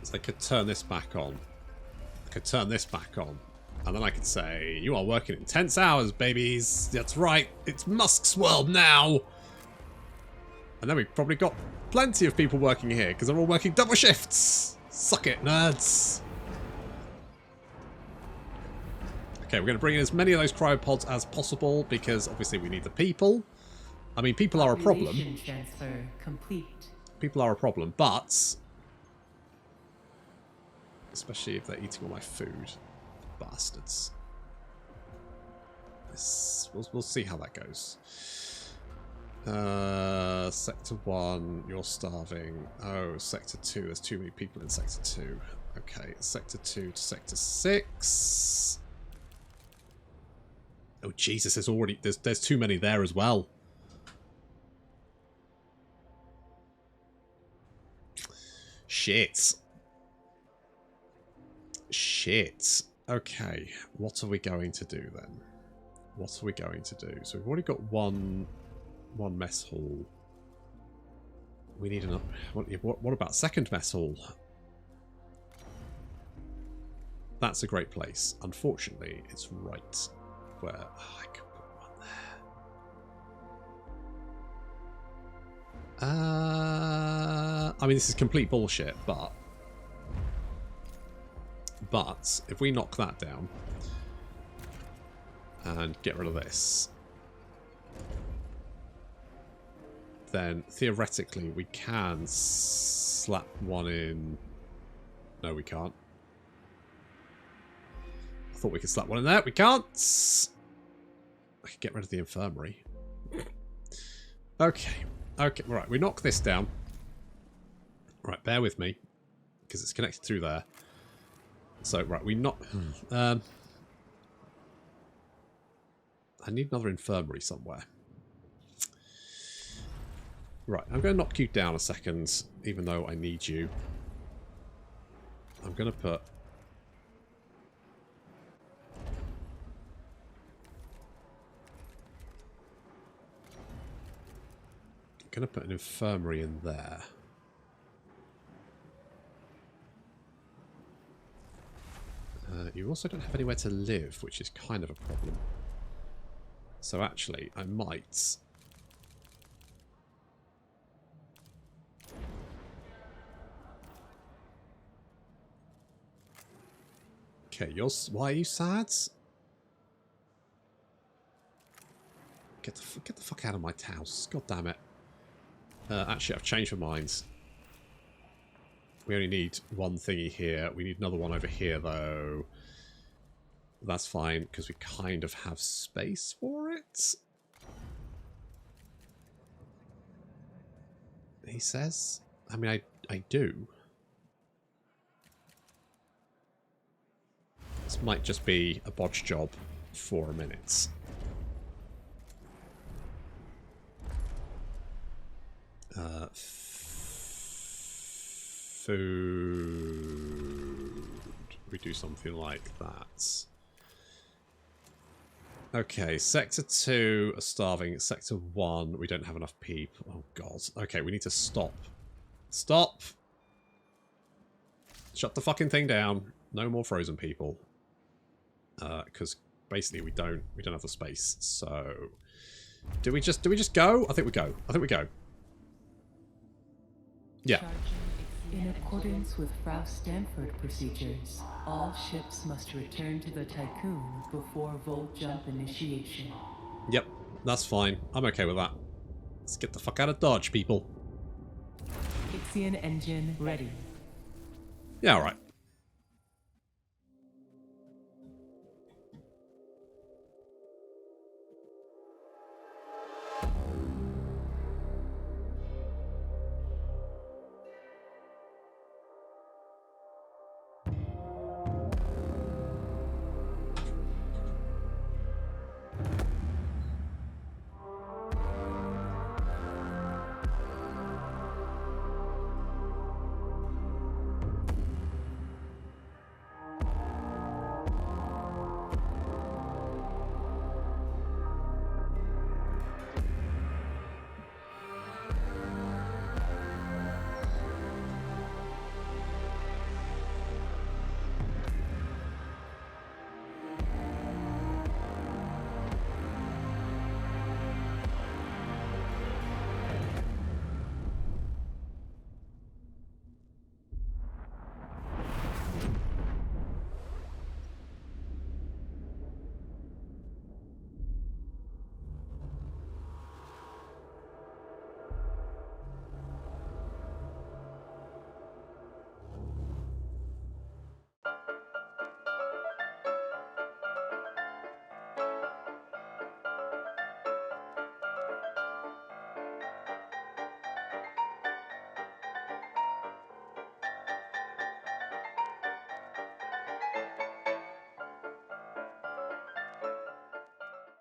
is I could turn this back on. I could turn this back on. And then I could say, you are working intense hours, babies. That's right. It's Musk's world now. And then we've probably got plenty of people working here because they're all working double shifts. Suck it, nerds. Okay, we're going to bring in as many of those cryopods as possible because obviously we need the people. I mean, people are a problem. Population transfer complete. People are a problem, but... especially if they're eating all my food. Bastards. We'll see how that goes. Sector 1, you're starving. Oh, Sector 2, there's too many people in Sector 2. Okay, Sector 2 to Sector 6. Oh, Jesus, there's too many there as well. Shit. Shit. Okay, what are we going to do then? What are we going to do? So we've already got one mess hall. We need another... What about second mess hall? That's a great place. Unfortunately, it's right where... Oh, I could put one there. I mean, this is complete bullshit, but if we knock that down and get rid of this, then theoretically we can slap one in. No, we can't. I thought we could slap one in there. We can't. I could get rid of the infirmary. Okay. Okay, right. We knock this down. Right, bear with me. Because it's connected through there. So, right, we knock... I need another infirmary somewhere. Right, I'm going to knock you down a second, even though I need you. I'm going to put... Gonna put an infirmary in there. You also don't have anywhere to live, which is kind of a problem. So actually, I might... Okay, why are you sad? Get the fuck out of my house. God damn it. Actually, I've changed my mind. We only need one thingy here. We need another one over here, though. That's fine, because we kind of have space for it. He says. I mean, I do. This might just be a botch job for a minute. Food. We do something like that. Okay, Sector 2 are starving. Sector 1, we don't have enough people. Oh, God. Okay, we need to stop. Stop! Shut the fucking thing down. No more frozen people. Because basically we don't have the space. So, do we just go? I think we go. I think we go. Yeah. In accordance with Frau Stanford procedures, all ships must return to the Tycoon before Volt Jump initiation. Yep, that's fine. I'm okay with that. Let's get the fuck out of Dodge, people. Ixion engine ready. Yeah, alright.